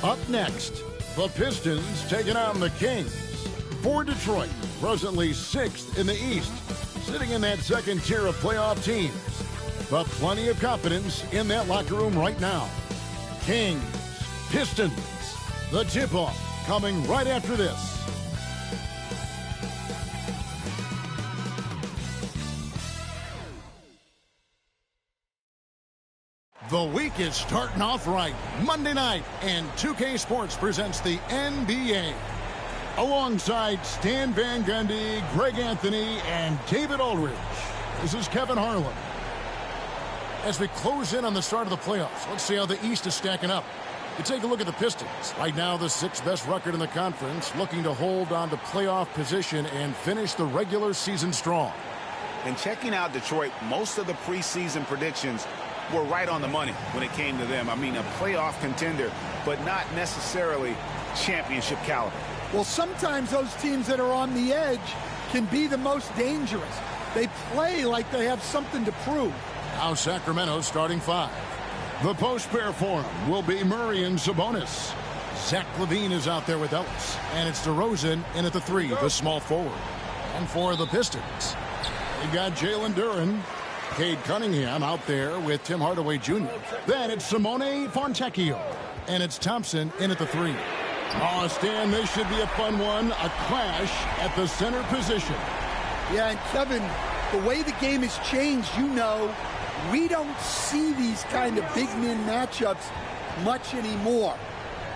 Up next, the Pistons taking on the Kings. For Detroit, presently 6th in the East, sitting in that second tier of playoff teams. But plenty of confidence in that locker room right now. Kings, Pistons, the tip-off coming right after this. The week is starting off right. Monday night, and 2K Sports presents the NBA. Alongside Stan Van Gundy, Greg Anthony, and David Aldridge. This is Kevin Harlan. As we close in on the start of the playoffs, let's see how the East is stacking up. You take a look at the Pistons. Right now, the 6th best record in the conference, looking to hold on to playoff position and finish the regular season strong. And checking out Detroit, most of the preseason predictions were right on the money when it came to them. I mean, a playoff contender, but not necessarily championship caliber. Well, sometimes those teams that are on the edge can be the most dangerous. They play like they have something to prove. Now Sacramento starting 5. The post pair for him will be Murray and Sabonis. Zach LaVine is out there with Ellis. And it's DeRozan in at the 3, the small forward. And for the Pistons, we got Jalen Duren. Cade Cunningham out there with Tim Hardaway Jr. Then it's Simone Fontecchio. And it's Thompson in at the 3. Oh, Stan, this should be a fun one. A clash at the center position. Yeah, and Kevin, the way the game has changed, you know, we don't see these kind of big men matchups much anymore.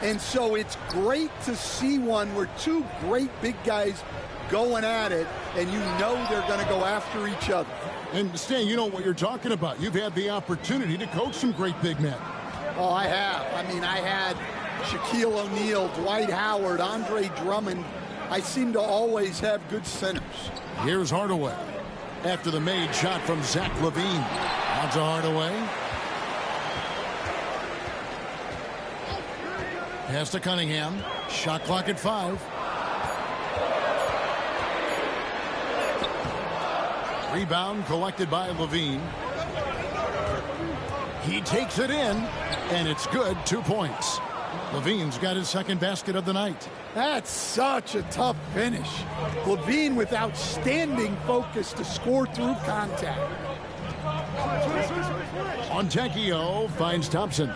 And so it's great to see one where two great big guys going at it, and you know they're going to go after each other. And Stan, you know what you're talking about. You've had the opportunity to coach some great big men. Oh, I have. I mean, I had Shaquille O'Neal, Dwight Howard, Andre Drummond. I seem to always have good centers. Here's Hardaway. After the made shot from Zach LaVine. On to Hardaway. Pass to Cunningham. Shot clock at 5. Rebound collected by LaVine. He takes it in, and it's good. 2 points. LaVine's got his second basket of the night. That's such a tough finish. LaVine with outstanding focus to score through contact. Fontecchio finds Thompson.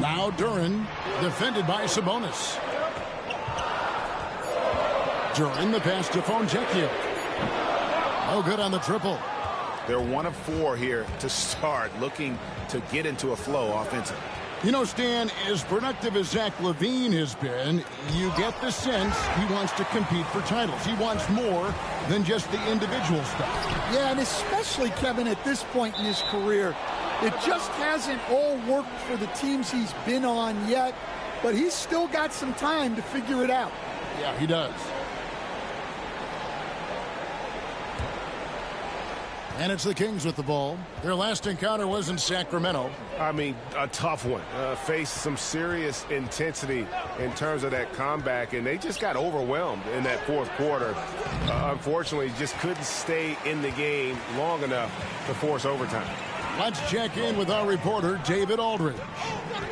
Now Duren, defended by Sabonis. Duren the pass to Fontecchio. Oh, good on the triple. They're 1 of 4 here to start, looking to get into a flow offensively. You know, Stan, as productive as Zach LaVine has been, you get the sense he wants to compete for titles. He wants more than just the individual stuff. Yeah, and especially, Kevin, at this point in his career, it just hasn't all worked for the teams he's been on yet, but he's still got some time to figure it out. Yeah, he does. And it's the Kings with the ball. Their last encounter was in Sacramento. I mean, a tough one. Faced some serious intensity in terms of that comeback, and they just got overwhelmed in that fourth quarter. Unfortunately, just couldn't stay in the game long enough to force overtime. Let's check in with our reporter, David Aldridge.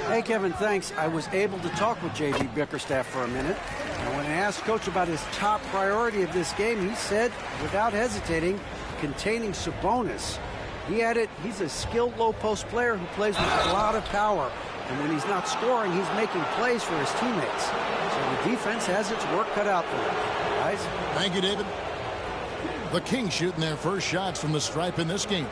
Hey, Kevin, thanks. I was able to talk with J.B. Bickerstaff for a minute. And when I asked Coach about his top priority of this game, he said, without hesitating, containing Sabonis. He added, he's a skilled low-post player who plays with a lot of power. And when he's not scoring, he's making plays for his teammates. So the defense has its work cut out for them. Guys? Thank you, David. The Kings shooting their first shots from the stripe in this game.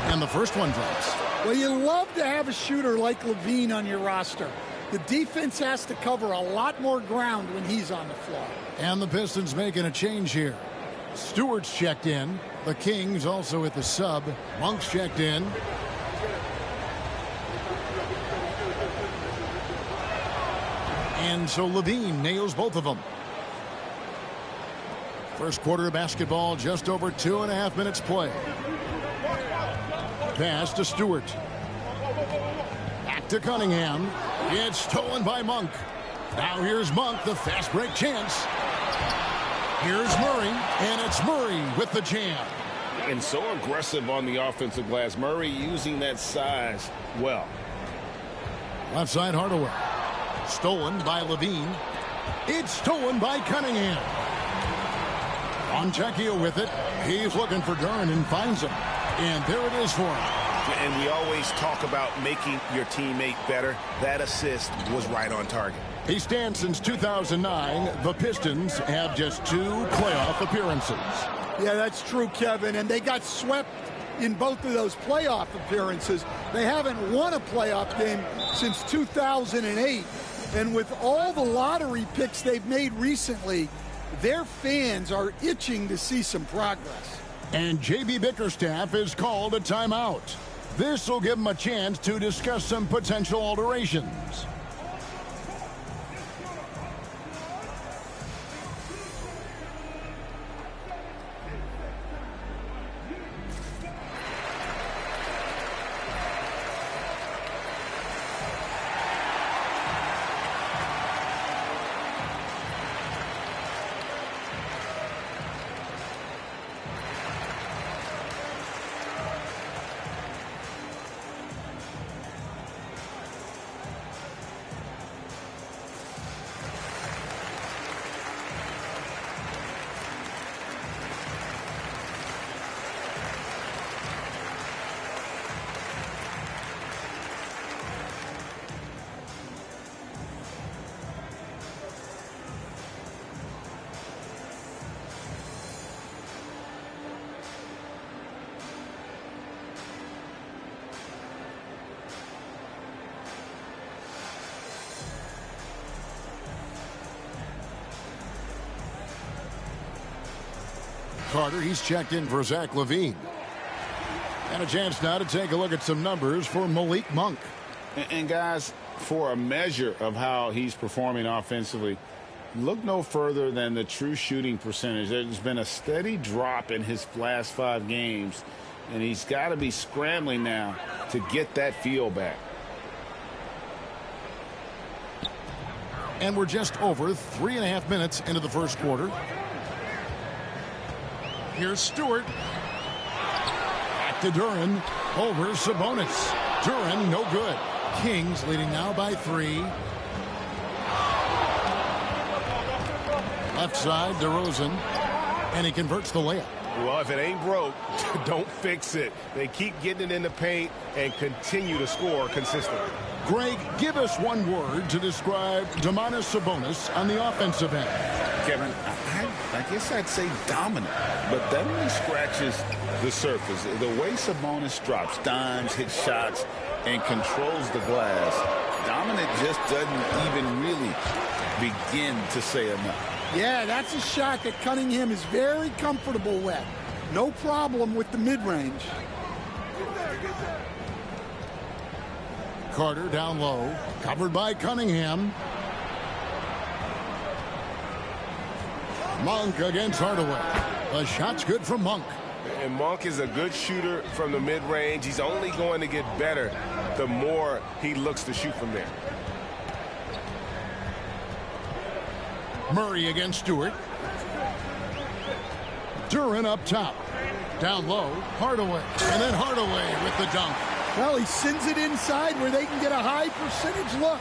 And the first one drops. Well, you love to have a shooter like LaVine on your roster. The defense has to cover a lot more ground when he's on the floor. And the Pistons making a change here. Stewart's checked in. The Kings also at the sub. Monk's checked in. And so LaVine nails both of them. First quarter of basketball, just over 2.5 minutes play. Pass to Stewart. Back Back to Cunningham. It's stolen by Monk. Now here's Monk, the fast break chance. Here's Murray, and it's Murray with the jam. And so aggressive on the offensive glass. Murray using that size well. Left side Hardaway. Stolen by Levine. It's stolen by Cunningham. Fontecchio with it. He's looking for Duren and finds him. And there it is for him. And we always talk about making your teammate better. That assist was right on target. He stands since 2009. The Pistons have just 2 playoff appearances. Yeah, that's true, Kevin. And they got swept in both of those playoff appearances. They haven't won a playoff game since 2008. And with all the lottery picks they've made recently, their fans are itching to see some progress. And J.B. Bickerstaff is called a timeout. This will give him a chance to discuss some potential alterations. Carter, he's checked in for Zach LaVine. And a chance now to take a look at some numbers for Malik Monk. And guys, for a measure of how he's performing offensively, look no further than the true shooting percentage. There's been a steady drop in his last 5 games, and he's got to be scrambling now to get that feel back. And we're just over 3.5 minutes into the first quarter. Here's Stewart. Back to Duren. Over Sabonis. Duren, no good. Kings leading now by 3. Left side, DeRozan. And he converts the layup. Well, if it ain't broke, don't fix it. They keep getting it in the paint and continue to score consistently. Greg, give us one word to describe Domantas Sabonis on the offensive end. Kevin, I guess I'd say dominant, but that only scratches the surface. The way Sabonis drops dimes, hits shots, and controls the glass, dominant just doesn't even really begin to say enough. Yeah, that's a shot that Cunningham is very comfortable with. No problem with the mid-range. Carter down low, covered by Cunningham. Monk against Hardaway. The shot's good from Monk. And Monk is a good shooter from the mid-range. He's only going to get better the more he looks to shoot from there. Murray against Stewart. Duren up top. Down low, Hardaway. And then Hardaway with the dunk. Well, he sends it inside where they can get a high percentage look.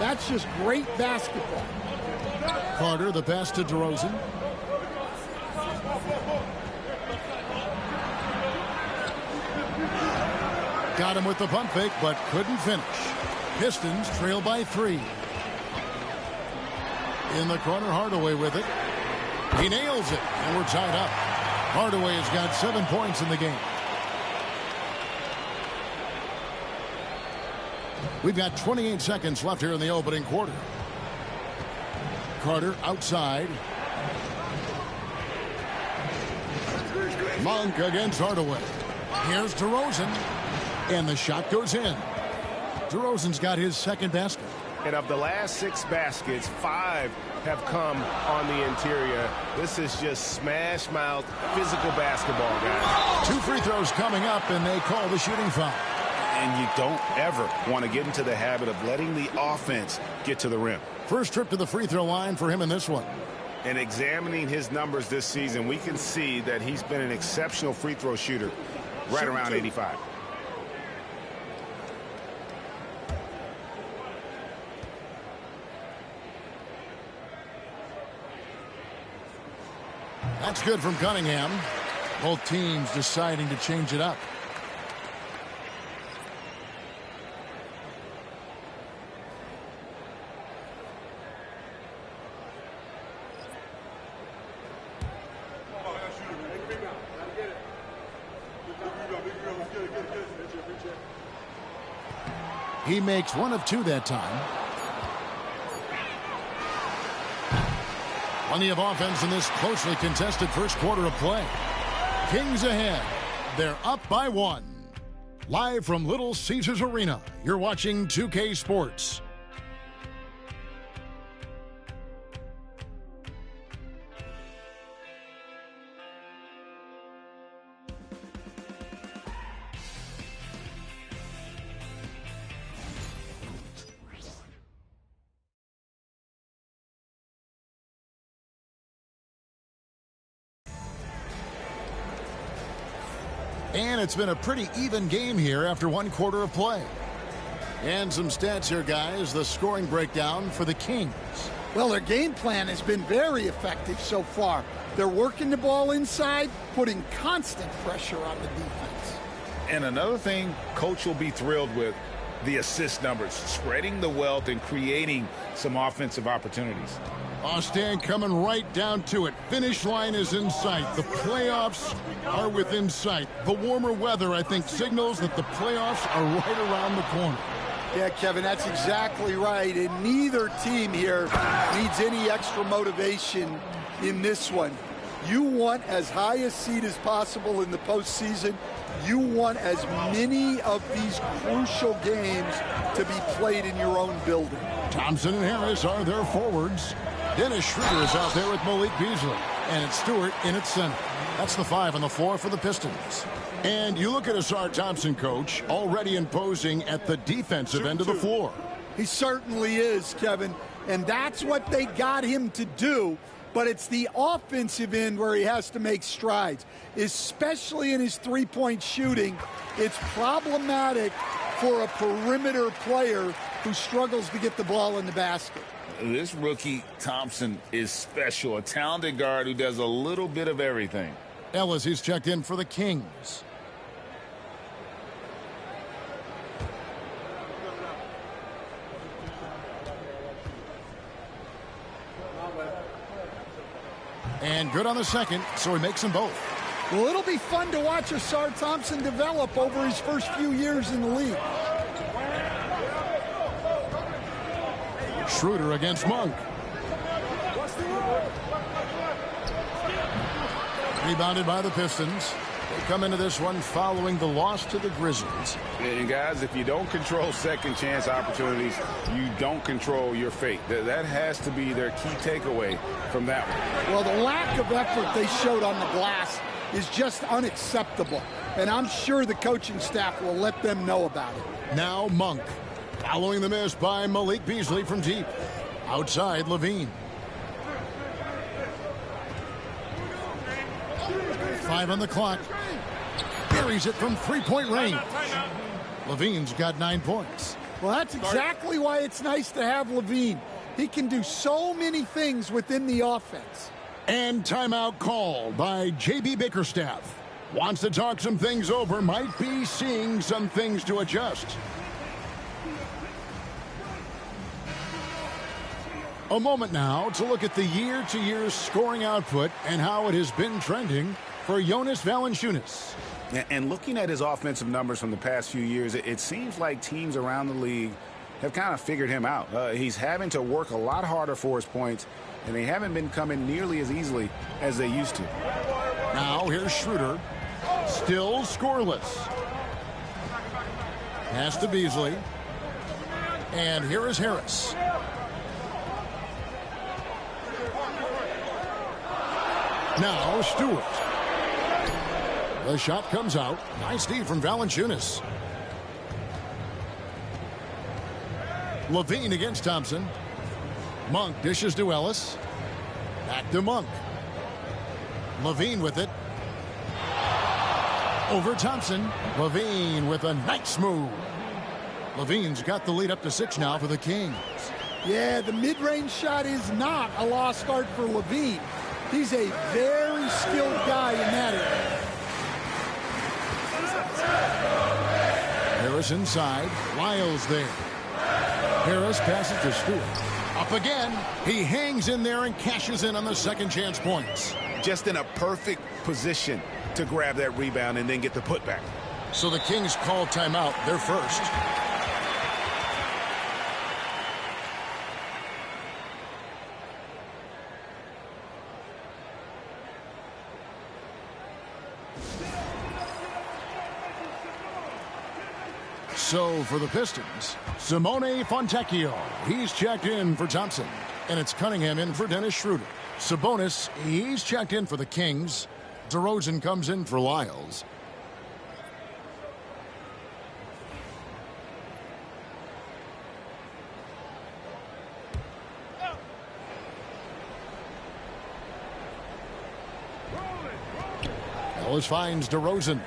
That's just great basketball. Carter, the pass to DeRozan. Got him with the pump fake, but couldn't finish. Pistons trail by 3. In the corner, Hardaway with it. He nails it, and we're tied up. Hardaway has got 7 points in the game. We've got 28 seconds left here in the opening quarter. Carter outside. Monk against Hardaway. Here's DeRozan. And the shot goes in. DeRozan's got his second basket. And of the last 6 baskets, 5 have come on the interior. This is just smash-mouth physical basketball, guys. 2 free throws coming up, and they call the shooting foul. And you don't ever want to get into the habit of letting the offense get to the rim. First trip to the free throw line for him in this one. And examining his numbers this season, we can see that he's been an exceptional free throw shooter, right around 85. That's good from Cunningham. Both teams deciding to change it up. He makes one of two that time. Plenty of offense in this closely contested first quarter of play. Kings ahead. They're up by 1. Live from Little Caesars Arena, you're watching 2K Sports. And it's been a pretty even game here after one quarter of play. And some stats here, guys. The scoring breakdown for the Kings. Well, their game plan has been very effective so far. They're working the ball inside, putting constant pressure on the defense. And another thing Coach will be thrilled with, the assist numbers, spreading the wealth and creating some offensive opportunities. Stan coming right down to it. Finish line is in sight. The playoffs are within sight. The warmer weather, I think, signals that the playoffs are right around the corner. Yeah, Kevin, that's exactly right. And neither team here needs any extra motivation in this one. You want as high a seed as possible in the postseason. You want as many of these crucial games to be played in your own building. Thompson and Harris are their forwards. Dennis Schroeder is out there with Malik Beasley. And it's Stewart in at center. That's the 5 and the 4 for the Pistons. And you look at Asar Thompson, Coach, already imposing at the defensive end of the floor. He certainly is, Kevin. And that's what they got him to do. But it's the offensive end where he has to make strides, especially in his three-point shooting. It's problematic for a perimeter player who struggles to get the ball in the basket. This rookie, Thompson, is special. A talented guard who does a little bit of everything. Ellis, he's checked in for the Kings. And good on the second, so he makes them both. Well, it'll be fun to watch Asar Thompson develop over his first few years in the league. Schroeder against Monk. Rebounded by the Pistons. They come into this one following the loss to the Grizzlies. And guys, if you don't control second chance opportunities, you don't control your fate. That has to be their key takeaway from that one. Well, the lack of effort they showed on the glass is just unacceptable. And I'm sure the coaching staff will let them know about it. Now Monk. Following the miss by Malik Beasley from deep. Outside, Levine. 5 on the clock. Buries it from three-point range. Levine's got 9 points. Well, that's exactly why it's nice to have Levine. He can do so many things within the offense. And timeout called by J.B. Bickerstaff. Wants to talk some things over. Might be seeing some things to adjust. A moment now to look at the year-to-year scoring output and how it has been trending for Jonas Valanciunas. And looking at his offensive numbers from the past few years, it seems like teams around the league have kind of figured him out. He's having to work a lot harder for his points, and they haven't been coming nearly as easily as they used to. Now here's Schroeder. Still scoreless. Pass to Beasley. And here is Harris. Now Stewart. The shot comes out. Nice D from Valanciunas. Levine against Thompson. Monk dishes to Ellis. Back to Monk. Levine with it. Over Thompson. Levine with a nice move. Levine's got the lead up to 6 now for the Kings. Yeah, the mid-range shot is not a lost art for Levine. He's a very skilled guy in that area. Harris inside. Lyles there. Harris passes to Stewart. Up again. He hangs in there and cashes in on the second chance points. Just in a perfect position to grab that rebound and then get the putback. So the Kings call timeout. They're first. So for the Pistons, Simone Fontecchio. He's checked in for Thompson. And it's Cunningham in for Dennis Schroeder. Sabonis, he's checked in for the Kings. DeRozan comes in for Lyles. Ellis finds DeRozan.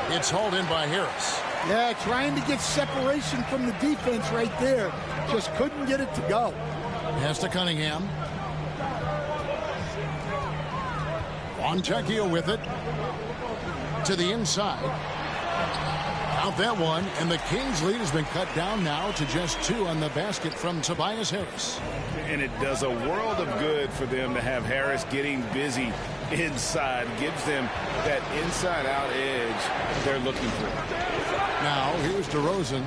It's hauled in by Harris. Yeah, trying to get separation from the defense right there. Just couldn't get it to go. Pass to Cunningham. Fontecchio with it. To the inside. Out that one, and the Kings' lead has been cut down now to just 2 on the basket from Tobias Harris. And it does a world of good for them to have Harris getting busy inside. Gives them that inside-out edge they're looking for. Now, here's DeRozan.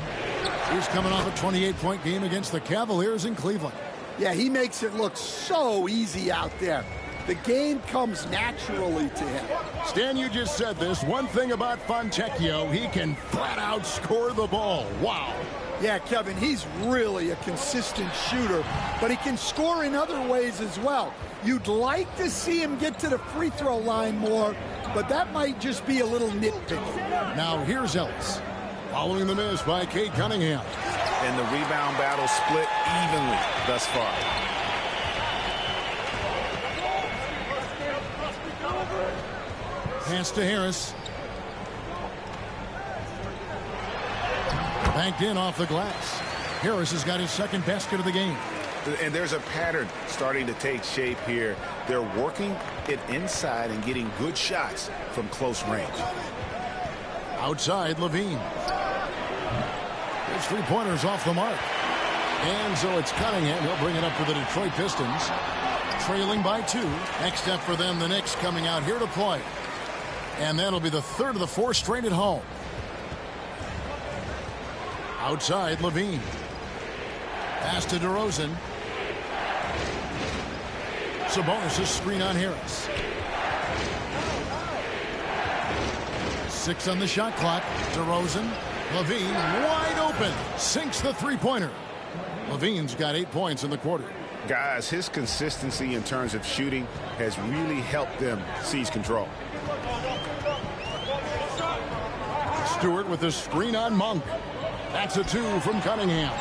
He's coming off a 28-point game against the Cavaliers in Cleveland. Yeah, he makes it look so easy out there. The game comes naturally to him. Stan, you just said this. One thing about Fontecchio, he can flat out score the ball. Wow. Yeah, Kevin, he's really a consistent shooter, but he can score in other ways as well. You'd like to see him get to the free throw line more, but that might just be a little nitpicking. Now here's Ellis. Following the miss by Cade Cunningham. And the rebound battle split evenly thus far. Pass to Harris. Banked in off the glass. Harris has got his second basket of the game. And there's a pattern starting to take shape here. They're working it inside and getting good shots from close range. Outside, Levine. His three-pointers off the mark. And so it's Cunningham. He'll bring it up for the Detroit Pistons. Trailing by 2. Next step for them, the Knicks coming out here to play. And that'll be the third of the 4 straight at home. Outside, Levine. Pass to DeRozan. Sabonis' screen on Harris. 6 on the shot clock. DeRozan. Levine wide open. Sinks the three-pointer. Levine's got 8 points in the quarter. Guys, his consistency in terms of shooting has really helped them seize control. Stewart with the screen on Monk. That's a 2 from Cunningham.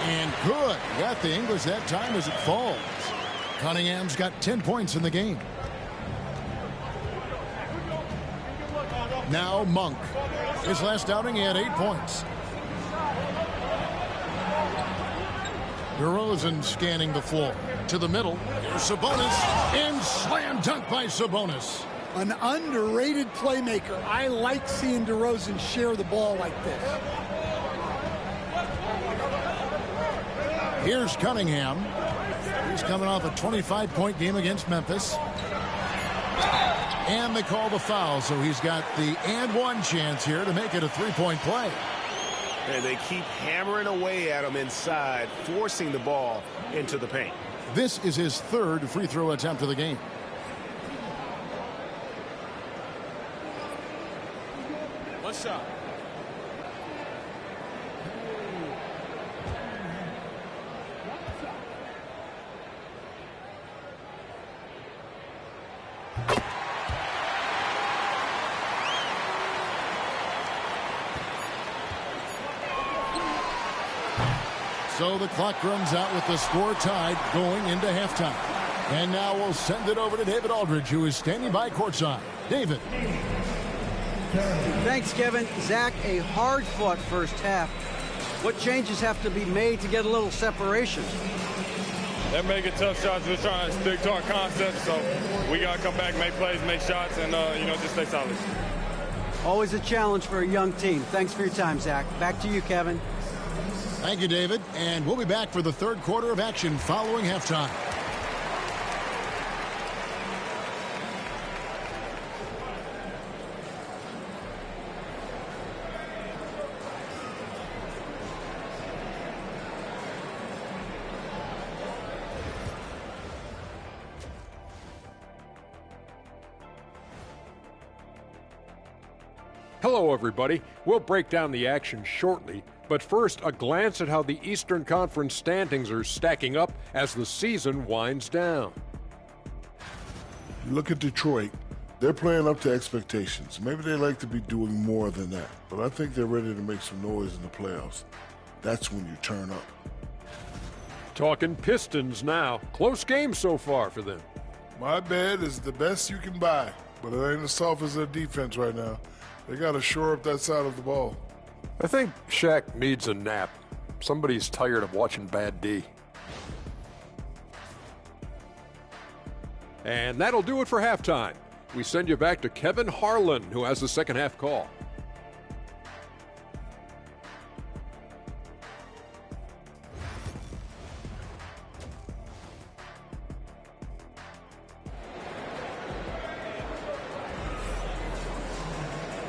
And good. Got the English that time as it falls. Cunningham's got 10 points in the game. Now Monk. His last outing, he had 8 points. DeRozan scanning the floor. To the middle. Here's Sabonis. And slam dunk by Sabonis. An underrated playmaker. I like seeing DeRozan share the ball like this. Here's Cunningham. He's coming off a 25-point game against Memphis. And they call the foul, so he's got the and one chance here to make it a three-point play. And they keep hammering away at him inside, forcing the ball into the paint. This is his third free throw attempt of the game. What's up? So the clock runs out with the score tied going into halftime. And now we'll send it over to David Aldridge, who is standing by courtside. David. Thanks, Kevin. Zach, a hard-fought first half. What changes have to be made to get a little separation? They're making tough shots. We're trying to stick to our concept, so we got to come back, make plays, make shots, and, just stay solid. Always a challenge for a young team. Thanks for your time, Zach. Back to you, Kevin. Thank you, David. And we'll be back for the third quarter of action following halftime. Hello, everybody. We'll break down the action shortly, but first, a glance at how the Eastern Conference standings are stacking up as the season winds down. You look at Detroit, they're playing up to expectations. Maybe they like to be doing more than that, but I think they're ready to make some noise in the playoffs. That's when you turn up. Talking Pistons now. Close game so far for them. My bed is the best you can buy, but it ain't as soft as their defense right now. They got to shore up that side of the ball. I think Shaq needs a nap. Somebody's tired of watching bad D. And that'll do it for halftime. We send you back to Kevin Harlan, who has the second half call.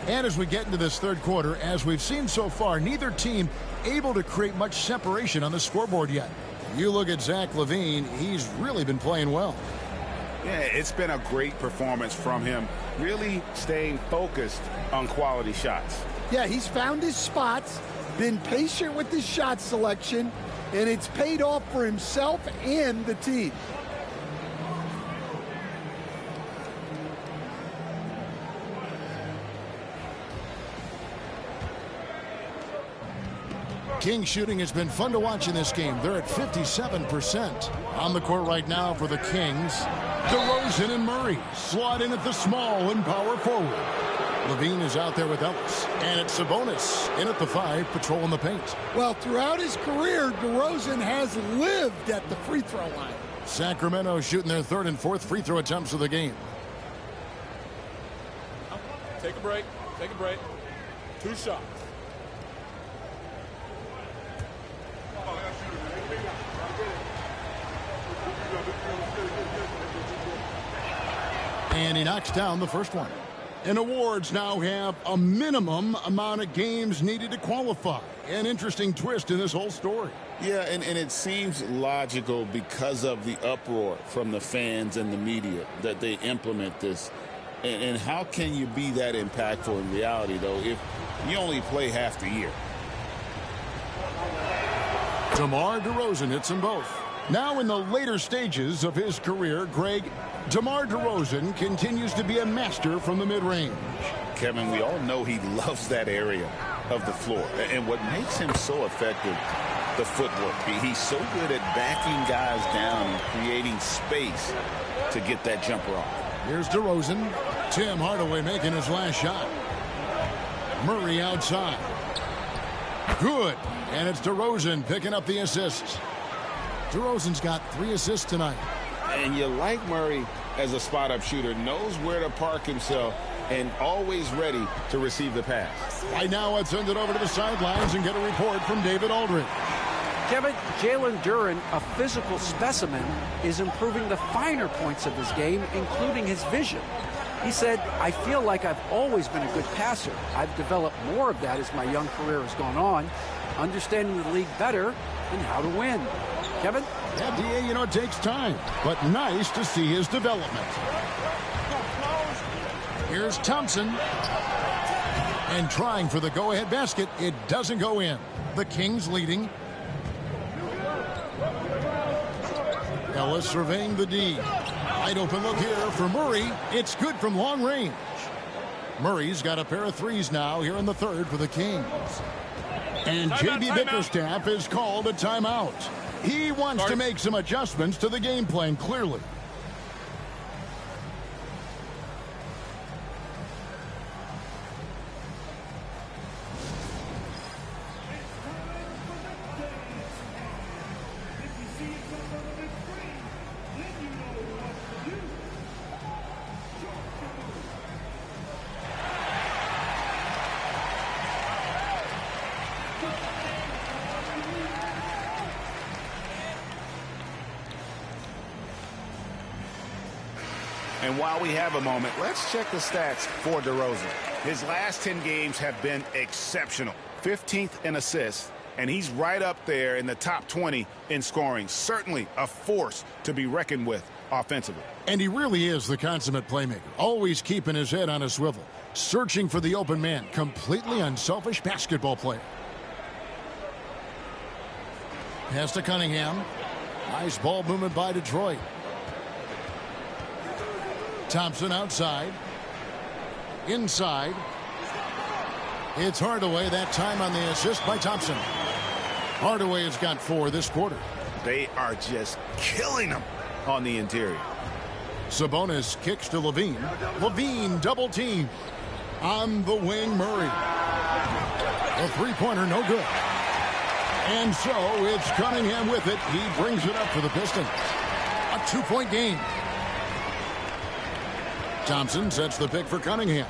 And as we get into this third quarter, as we've seen so far, neither team able to create much separation on the scoreboard yet. You look at Zach LaVine, he's really been playing well. Yeah, it's been a great performance from him, really staying focused on quality shots. Yeah, he's found his spots, been patient with his shot selection, and it's paid off for himself and the team. Kings shooting has been fun to watch in this game. They're at 57%. On the court right now for the Kings, DeRozan and Murray slot in at the small and power forward. LaVine is out there with Ellis, and it's Sabonis in at the 5, patrolling the paint. Well, throughout his career, DeRozan has lived at the free throw line. Sacramento shooting their third and fourth free throw attempts of the game. Take a break. Take a break. 2 shots. And he knocks down the first one. And awards now have a minimum amount of games needed to qualify. An interesting twist in this whole story. Yeah, and it seems logical because of the uproar from the fans and the media that they implement this. And how can you be that impactful in reality, though, if you only play half the year? DeMar DeRozan hits them both. Now in the later stages of his career, Greg, DeMar DeRozan continues to be a master from the mid-range. Kevin, we all know he loves that area of the floor. And what makes him so effective, the footwork. He's so good at backing guys down and creating space to get that jumper off. Here's DeRozan. Tim Hardaway making his last shot. Murray outside. Good. And it's DeRozan picking up the assists. DeRozan's got 3 assists tonight. And you like Murray as a spot-up shooter, knows where to park himself, and always ready to receive the pass. Right now, let's send it over to the sidelines and get a report from David Aldridge. Kevin, Jalen Duren, a physical specimen, is improving the finer points of his game, including his vision. He said, I feel like I've always been a good passer. I've developed more of that as my young career has gone on, understanding the league better and how to win. Kevin? Yeah, DA, it takes time, but nice to see his development. Here's Thompson. And trying for the go-ahead basket. It doesn't go in. The Kings leading. Ellis surveying the D. Wide open look here for Murray. It's good from long range. Murray's got a pair of threes now here in the third for the Kings. And J.B. Bickerstaff is called a timeout. He wants to make some adjustments to the game plan, clearly. And while we have a moment, let's check the stats for DeRozan. His last 10 games have been exceptional. 15th in assists, and he's right up there in the top 20 in scoring. Certainly a force to be reckoned with offensively. And he really is the consummate playmaker, always keeping his head on a swivel, searching for the open man, completely unselfish basketball player. Pass to Cunningham. Nice ball movement by Detroit. Thompson outside. Inside. It's Hardaway that time on the assist by Thompson. Hardaway has got 4 this quarter. They are just killing them on the interior. Sabonis kicks to Levine. Levine double team. On the wing, Murray. A three-pointer, no good. And so it's Cunningham with it. He brings it up for the Pistons. A 2-point game. Thompson sets the pick for Cunningham.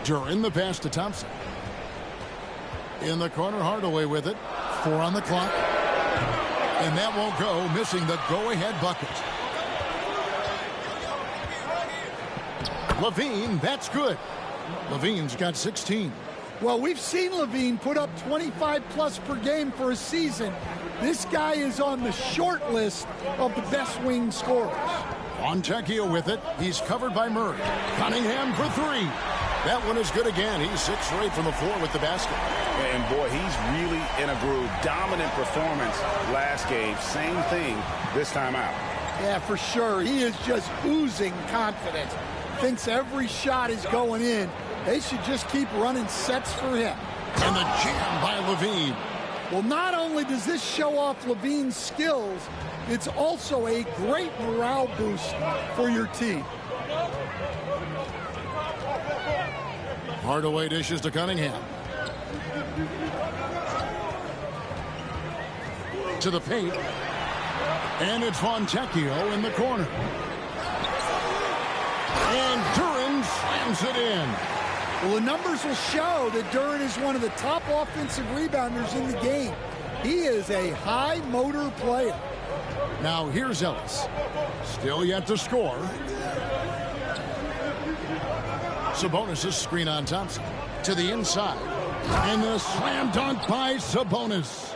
Duran the pass to Thompson. In the corner, Hardaway with it. 4 on the clock. And that won't go, missing the go-ahead bucket. Levine, that's good. Levine's got 16. Well, we've seen Levine put up 25-plus per game for a season. This guy is on the short list of the best wing scorers. Fontecchio with it. He's covered by Murray. Cunningham for 3. That one is good again. He's 6 for 8 from the floor with the basket. And boy, he's really in a groove. Dominant performance last game. Same thing this time out. Yeah, for sure. He is just oozing confidence. Thinks every shot is going in. They should just keep running sets for him. And the jam by Levine. Well, not only does this show off Levine's skills, it's also a great morale boost for your team. Hardaway dishes to Cunningham. To the paint. And it's Fontecchio in the corner. And Duran slams it in. Well, the numbers will show that Duran is one of the top offensive rebounders in the game. He is a high motor player. Now here's Ellis. Still yet to score. Sabonis' screen on Thompson. To the inside. And the slam dunk by Sabonis.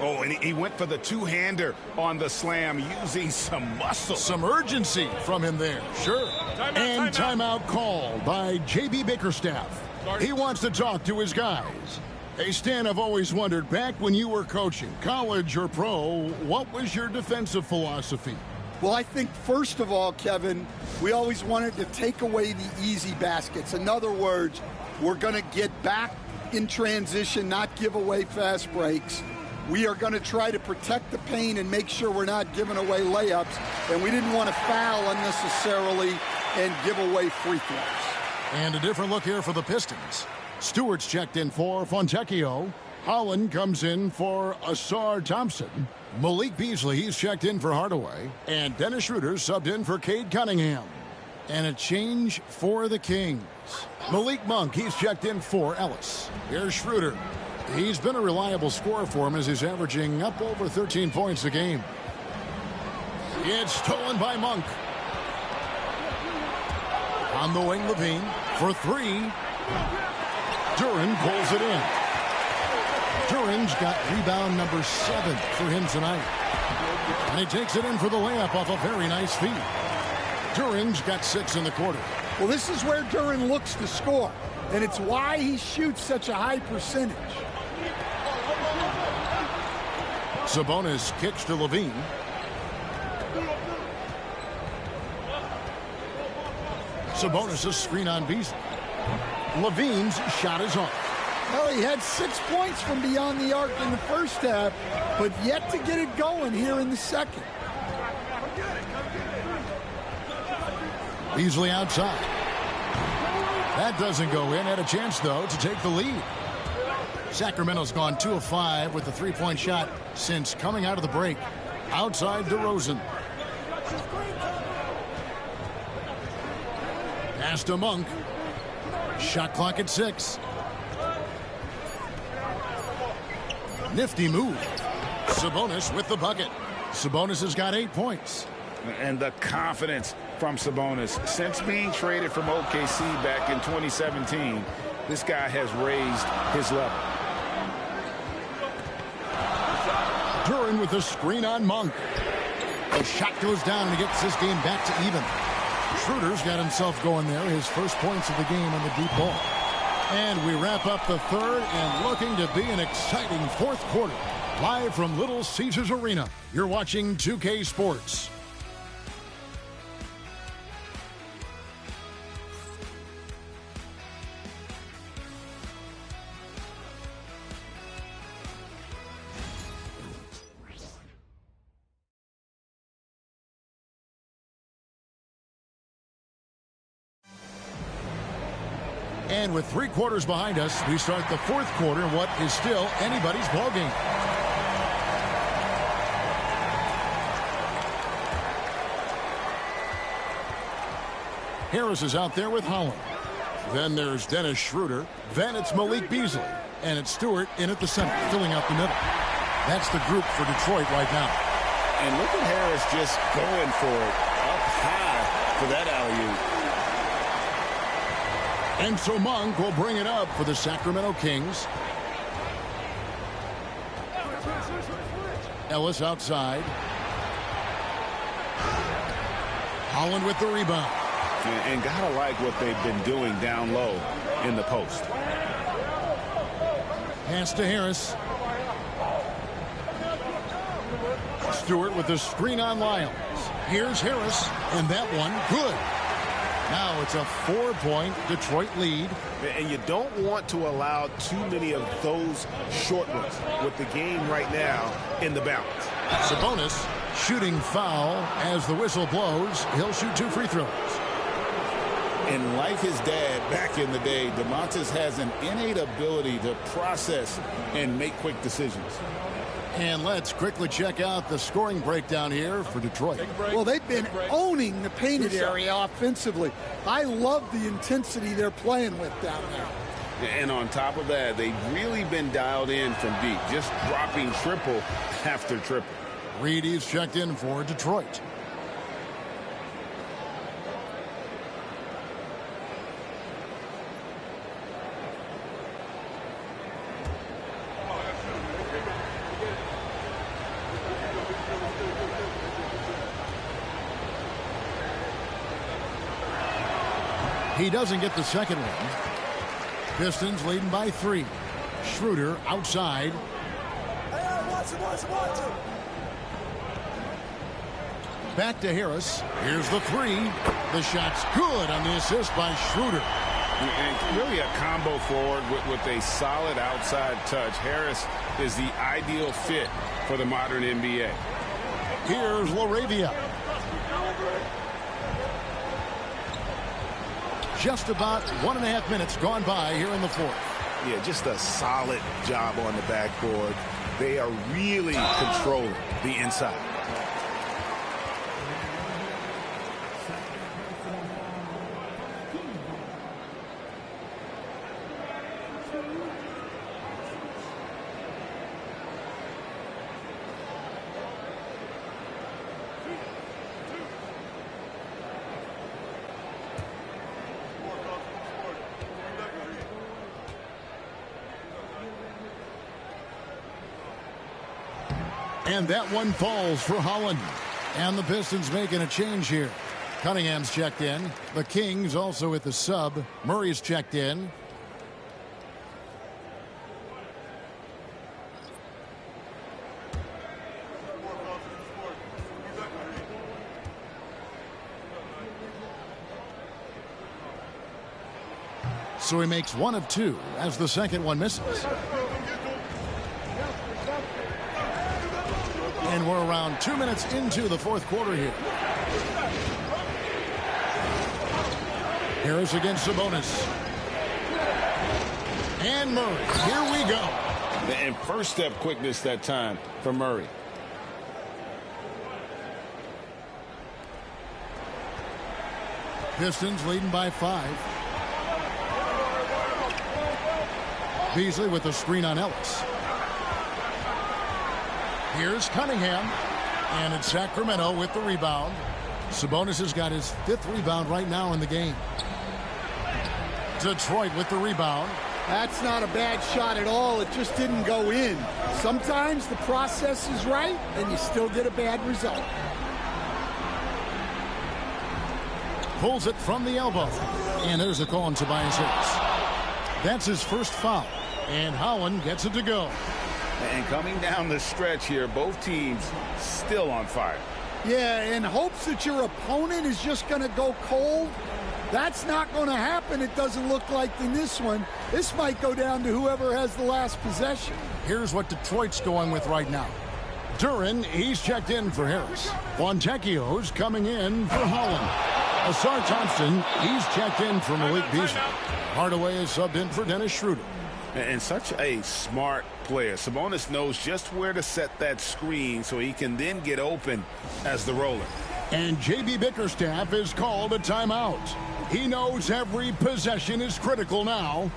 Oh, and he went for the two-hander on the slam using some muscle. Some urgency from him there. Sure. And timeout called by J.B. Bickerstaff. He wants to talk to his guys. Hey, Stan, I've always wondered, back when you were coaching, college or pro, what was your defensive philosophy? Well, I think, first of all, Kevin, we always wanted to take away the easy baskets. In other words, we're going to get back in transition, not give away fast breaks. We are going to try to protect the paint and make sure we're not giving away layups. And we didn't want to foul unnecessarily and give away free throws. And a different look here for the Pistons. Stewart's checked in for Fontecchio. Holland comes in for Asar Thompson. Malik Beasley, he's checked in for Hardaway. And Dennis Schroeder subbed in for Cade Cunningham. And a change for the Kings. Malik Monk, he's checked in for Ellis. Here's Schroeder. He's been a reliable scorer for him as he's averaging up over 13 points a game. It's stolen by Monk. On the wing, Levine for 3. Duran pulls it in. Duran's got rebound number 7 for him tonight. And he takes it in for the layup off a very nice feed. Duran's got 6 in the quarter. Well, this is where Duran looks to score, and it's why he shoots such a high percentage. Sabonis kicks to Levine. Sabonis' screen on Beasley. Levine's shot is off. Well, he had 6 points from beyond the arc in the first half, but yet to get it going here in the second. Beasley outside. That doesn't go in. Had a chance, though, to take the lead. Sacramento's gone 2 of 5 with the three-point shot since coming out of the break. Outside DeRozan. Pass to Monk. Shot clock at 6. Nifty move. Sabonis with the bucket. Sabonis has got 8 points. And the confidence from Sabonis. Since being traded from OKC back in 2017, this guy has raised his level. Duran with the screen on Monk. The shot goes down and he gets this game back to even. Schroeder's got himself going there. His first points of the game on the deep ball. And we wrap up the third and looking to be an exciting fourth quarter. Live from Little Caesars Arena, you're watching 2K Sports. And with 3 quarters behind us, we start the fourth quarter in what is still anybody's ballgame. Harris is out there with Holland. Then there's Dennis Schroeder. Then it's Malik Beasley. And it's Stewart in at the center, filling out the middle. That's the group for Detroit right now. And look at Harris just going for it up high for that alley-oop. And so Monk will bring it up for the Sacramento Kings. Ellis outside. Holland with the rebound. And gotta like what they've been doing down low in the post. Pass to Harris. Stewart with the screen on Lyles. Here's Harris, and that one good. Now it's a 4-point Detroit lead. And you don't want to allow too many of those short ones with the game right now in the balance. Sabonis shooting foul as the whistle blows. He'll shoot 2 free throws. And like his dad back in the day, DeMontis has an innate ability to process and make quick decisions. And let's quickly check out the scoring breakdown here for Detroit. Well, they've been owning the painted area offensively. I love the intensity they're playing with down there. And on top of that, they've really been dialed in from deep, just dropping triple after triple. Reedy's checked in for Detroit. He doesn't get the second one. Pistons leading by 3. Schroeder outside. Back to Harris. Here's the 3. The shot's good on the assist by Schroeder. And really a combo forward with a solid outside touch. Harris is the ideal fit for the modern NBA. Here's LaRavia. Just about 1.5 minutes gone by here in the fourth. Yeah, just a solid job on the backboard. They are really controlling the inside. And that one falls for Holland. And the Pistons making a change here. Cunningham's checked in. The Kings also at the sub. Murray's checked in. So he makes 1 of 2 as the second one misses. And we're around 2 minutes into the fourth quarter here. Harris against Sabonis. And Murray. Here we go. And first step quickness that time for Murray. Pistons leading by 5. Beasley with the screen on Ellis. Here's Cunningham. And it's Sacramento with the rebound. Sabonis has got his 5th rebound right now in the game. Detroit with the rebound. That's not a bad shot at all. It just didn't go in. Sometimes the process is right, and you still get a bad result. Pulls it from the elbow. And there's a call on Tobias Harris. That's his first foul. And Howland gets it to go. And coming down the stretch here, both teams still on fire. Yeah, in hopes that your opponent is just going to go cold. That's not going to happen, it doesn't look like, in this one. This might go down to whoever has the last possession. Here's what Detroit's going with right now. Duran, he's checked in for Harris. Fontecchio's coming in for Holland. Asar Thompson, he's checked in for Malik Beasley. Hardaway is subbed in for Dennis Schroeder. And such a smart player. Sabonis knows just where to set that screen so he can then get open as the roller. And J.B. Bickerstaff is called a timeout. He knows every possession is critical now.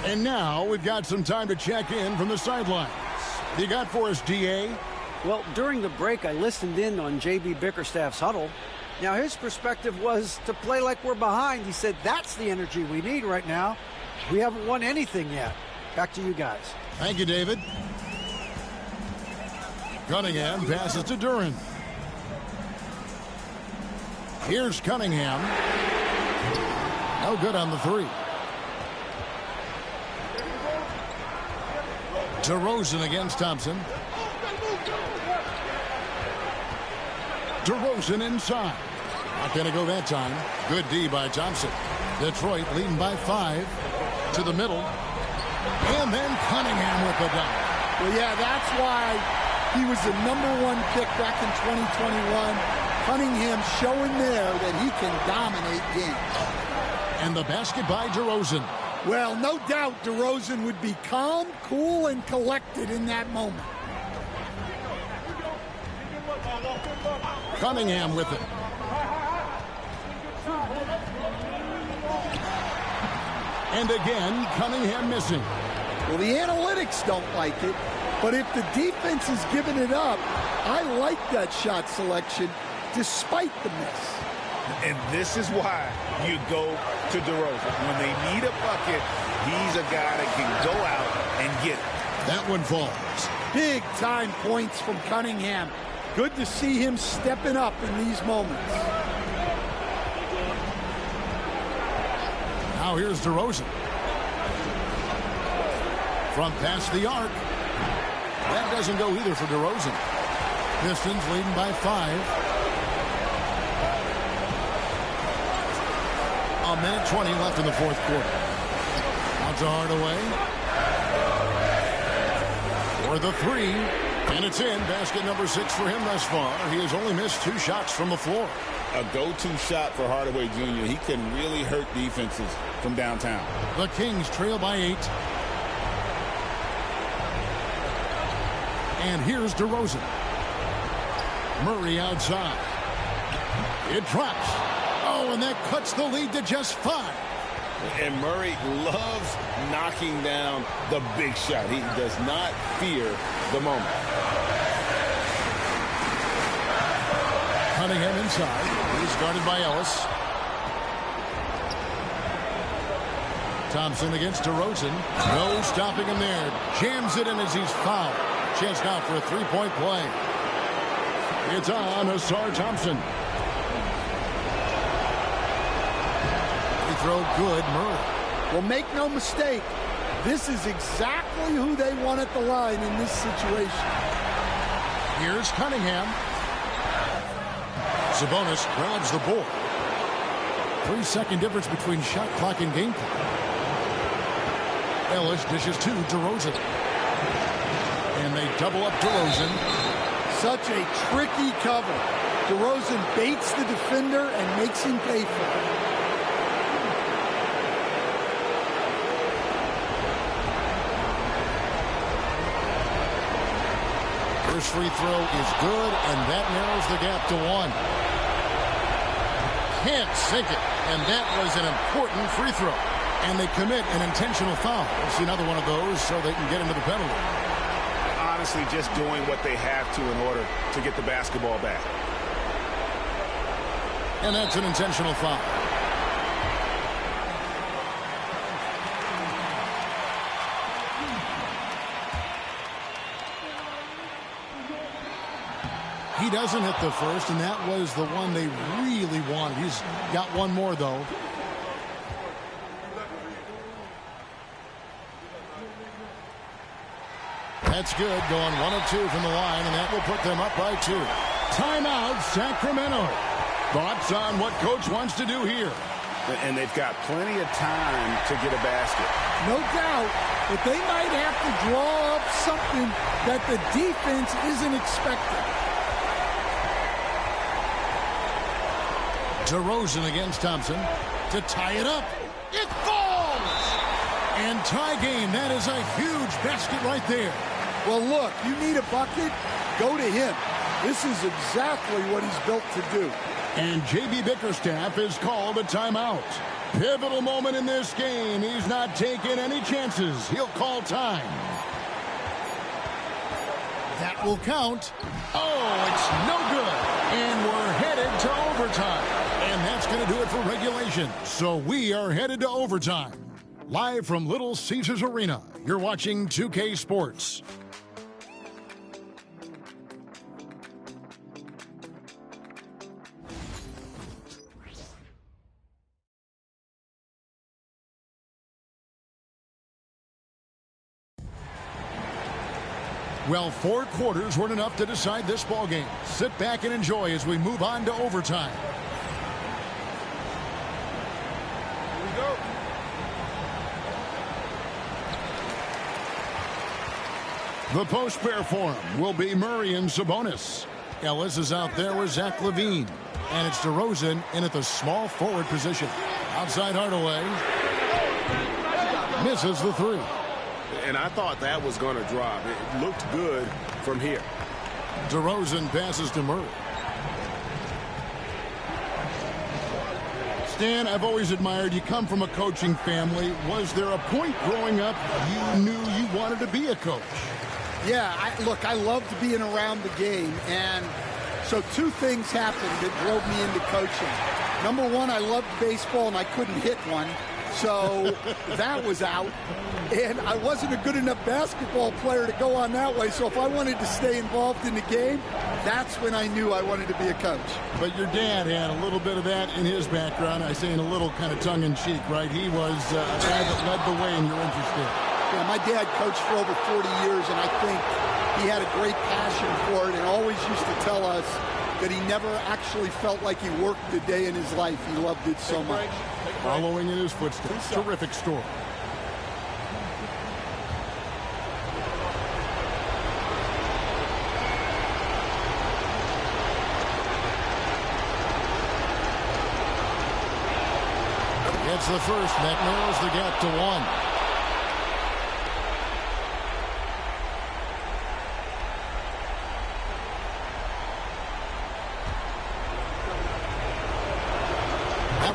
And now we've got some time to check in from the sidelines. You got for us, D.A.? Well, during the break, I listened in on J.B. Bickerstaff's huddle. Now, his perspective was to play like we're behind. He said that's the energy we need right now. We haven't won anything yet. Back to you guys. Thank you, David. Cunningham passes to Duran. Here's Cunningham. No good on the 3. DeRozan against Thompson. DeRozan inside. Not going to go that time. Good D by Thompson. Detroit leading by 5 to the middle. And then Cunningham with the dunk. Well, yeah, that's why he was the #1 pick back in 2021. Cunningham showing there that he can dominate games. And the basket by DeRozan. Well, no doubt DeRozan would be calm, cool, and collected in that moment. Cunningham with it. And again, Cunningham missing. Well, the analytics don't like it, but if the defense is giving it up, I like that shot selection despite the miss. And this is why you go to DeRozan. When they need a bucket, he's a guy that can go out and get it. That one falls. Big time points from Cunningham. Good to see him stepping up in these moments. Now here's DeRozan. From past the arc. That doesn't go either for DeRozan. Pistons leading by 5. A minute 20 left in the fourth quarter. Out to Hardaway. For the 3. And it's in. Basket number 6 for him thus far. He has only missed 2 shots from the floor. A go-to shot for Hardaway Jr. He can really hurt defenses from downtown. The Kings trail by 8. And here's DeRozan. Murray outside. It drops. Oh, and that cuts the lead to just 5. And Murray loves knocking down the big shot. He does not fear the moment. Cunningham inside. He's guarded by Ellis. Thompson against DeRozan. No stopping him there. Jams it in as he's fouled. Chance now for a 3-point play. It's on Asar Thompson. Free throw good, Murray. Well, make no mistake. This is exactly who they want at the line in this situation. Here's Cunningham. Sabonis grabs the ball. 3-second difference between shot clock and game clock. Ellis dishes to DeRozan. And they double up DeRozan. Such a tricky cover. DeRozan baits the defender and makes him pay for it. First free throw is good, and that narrows the gap to 1. Can't sink it, and that was an important free throw. And they commit an intentional foul. We'll see another one of those so they can get into the penalty. Honestly, just doing what they have to in order to get the basketball back. And that's an intentional foul. He doesn't hit the first, and that was the one they really wanted. He's got one more, though. That's good, going 1 of 2 from the line, and that will put them up by 2. Timeout, Sacramento. Thoughts on what Coach wants to do here? And they've got plenty of time to get a basket. No doubt, but they might have to draw up something that the defense isn't expecting. DeRozan against Thompson to tie it up. It falls! And tie game. That is a huge basket right there. Well, look, you need a bucket, go to him. This is exactly what he's built to do. And J.B. Bickerstaff is called a timeout. Pivotal moment in this game. He's not taking any chances. He'll call time. That will count. Oh, it's no good. And we're headed to overtime. And that's going to do it for regulation. So we are headed to overtime. Live from Little Caesars Arena, you're watching 2K Sports. Well, 4 quarters weren't enough to decide this ball game. Sit back and enjoy as we move on to overtime. Here we go. The post pair for him will be Murray and Sabonis. Ellis is out there with Zach LaVine. And it's DeRozan in at the small forward position. Outside Hardaway. Misses the 3. And I thought that was going to drop. It looked good from here. DeRozan passes to Murray. Stan, I've always admired you. Come from a coaching family. Was there a point growing up you knew you wanted to be a coach? Yeah, look, I loved being around the game. And so 2 things happened that drove me into coaching. Number 1, I loved baseball, and I couldn't hit one. So that was out. And I wasn't a good enough basketball player to go on that way. So if I wanted to stay involved in the game, that's when I knew I wanted to be a coach. But your dad had a little bit of that in his background. I say in a little kind of tongue-in-cheek, right? He was a guy that led the way, and you're interested. Yeah, my dad coached for over 40 years, and I think he had a great passion for it and always used to tell us that he never actually felt like he worked a day in his life. He loved it so much. Following in his footsteps. Terrific story. Gets the first. That narrows the gap to 1.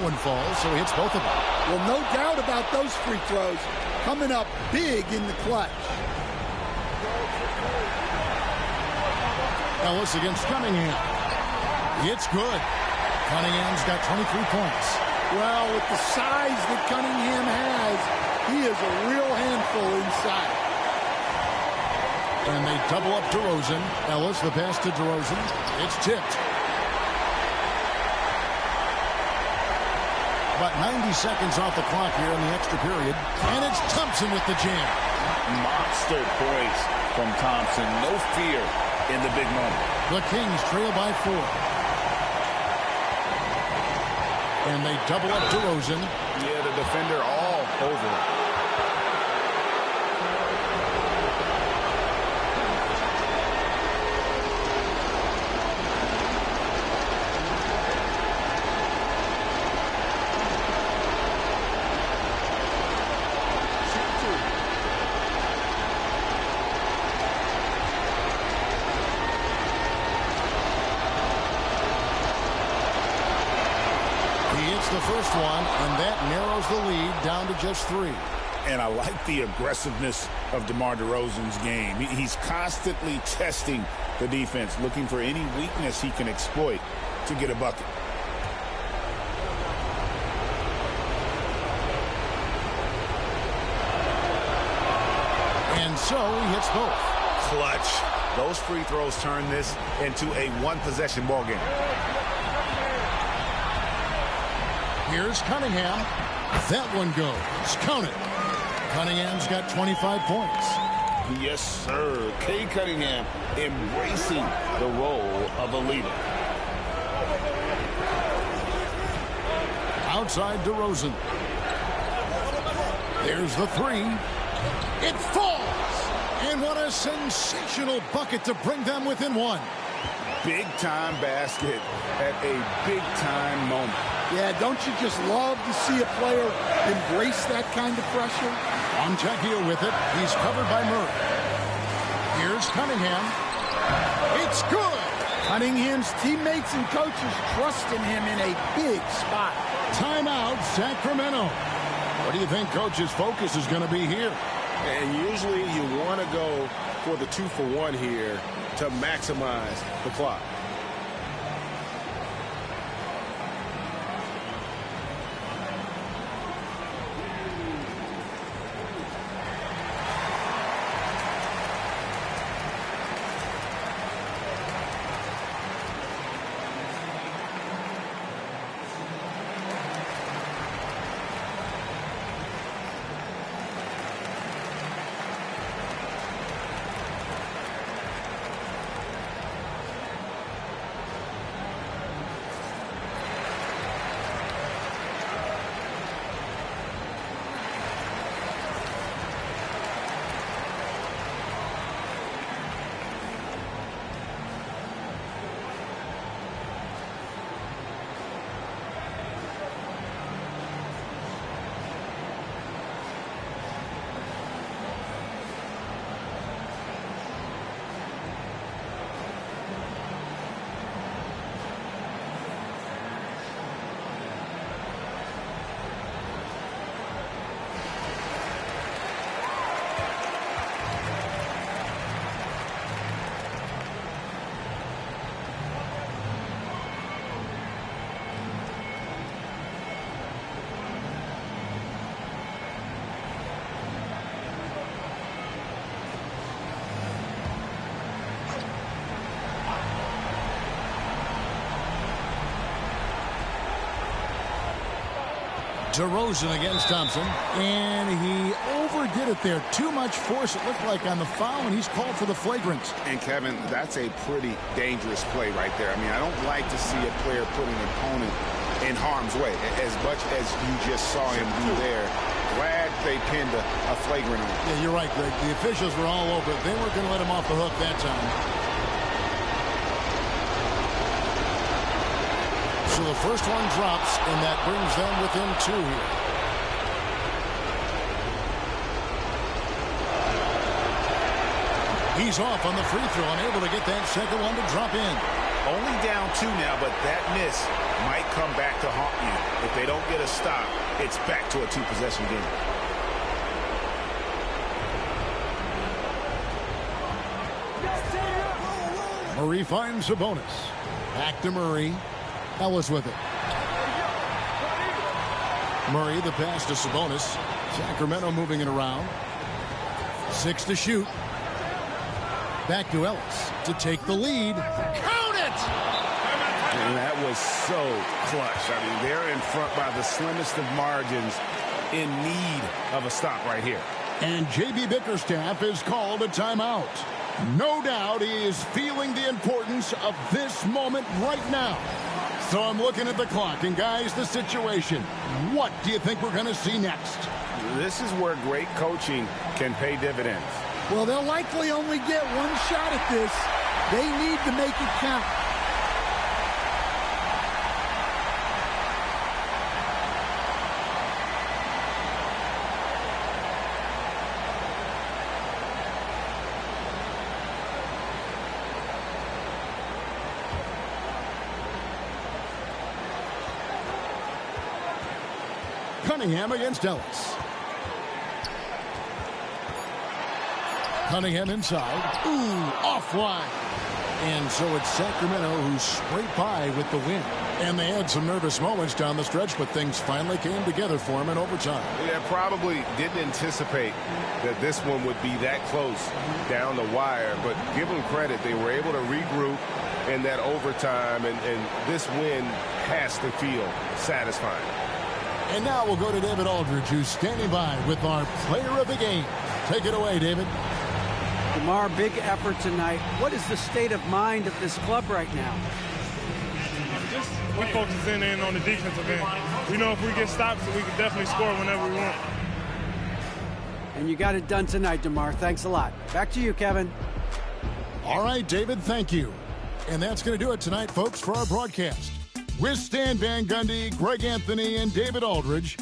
One falls, so he hits both of them. Well, no doubt about those free throws coming up big in the clutch. Ellis against Cunningham. It's good. Cunningham's got 23 points. Well, with the size that Cunningham has, he is a real handful inside. And they double up DeRozan. Ellis, the pass to DeRozan. It's tipped. About 90 seconds off the clock here in the extra period. And it's Thompson with the jam. Monster points from Thompson. No fear in the big moment. The Kings trail by 4. And they double up DeRozan. Yeah, the defender all over it. The first one, and that narrows the lead down to just 3. And I like the aggressiveness of DeMar DeRozan's game. He's constantly testing the defense, looking for any weakness he can exploit to get a bucket. And so he hits both. Clutch. Those free throws turn this into a one-possession ball game. Here's Cunningham. That one goes. Count it. Cunningham's got 25 points. Yes, sir. Cade Cunningham embracing the role of a leader. Outside DeRozan. There's the 3. It falls. And what a sensational bucket to bring them within 1. Big-time basket at a big-time moment. Yeah, don't you just love to see a player embrace that kind of pressure? Fontecchio with it. He's covered by Murray. Here's Cunningham. It's good. Cunningham's teammates and coaches trust in him in a big spot. Timeout, Sacramento. What do you think coach's focus is going to be here? And usually you want to go for the 2-for-1 here to maximize the clock. DeRozan against Thompson, and he overdid it there. Too much force, it looked like, on the foul, and he's called for the flagrant. And, Kevin, that's a pretty dangerous play right there. I mean, I don't like to see a player put an opponent in harm's way, as much as you just saw him do there. Glad they pinned a flagrant on him. Yeah, you're right, Greg. The officials were all over it. They weren't going to let him off the hook that time. So the first one drops, and that brings them within 2 here. He's off on the free throw, unable to get that second one to drop in. Only down 2 now, but that miss might come back to haunt you. If they don't get a stop, it's back to a 2-possession game. Murray finds Sabonis. Back to Murray. Ellis with it. Murray, the pass to Sabonis. Sacramento moving it around. 6 to shoot. Back to Ellis to take the lead. Count it! And that was so clutch. I mean, they're in front by the slimmest of margins, in need of a stop right here. And J.B. Bickerstaff is called a timeout. No doubt he is feeling the importance of this moment right now. So I'm looking at the clock, and guys, the situation. What do you think we're going to see next? This is where great coaching can pay dividends. Well, they'll likely only get one shot at this. They need to make it count. Cunningham against Ellis. Cunningham inside. Ooh, offline. And so it's Sacramento who scraped by with the win. And they had some nervous moments down the stretch, but things finally came together for them in overtime. Yeah, probably didn't anticipate that this one would be that close down the wire, but give them credit. They were able to regroup in that overtime, and this win has to feel satisfying. And now we'll go to David Aldridge, who's standing by with our player of the game. Take it away, David. DeMar, big effort tonight. What is the state of mind of this club right now? Just we focusing in on the defensive end. We know if we get stops, we can definitely score whenever we want. And you got it done tonight, DeMar. Thanks a lot. Back to you, Kevin. All right, David, thank you. And that's going to do it tonight, folks, for our broadcast. With Stan Van Gundy, Greg Anthony, and David Aldridge,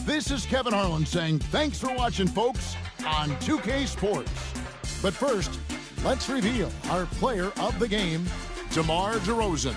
this is Kevin Harlan saying thanks for watching, folks, on 2K Sports. But first, let's reveal our player of the game, DeMar DeRozan.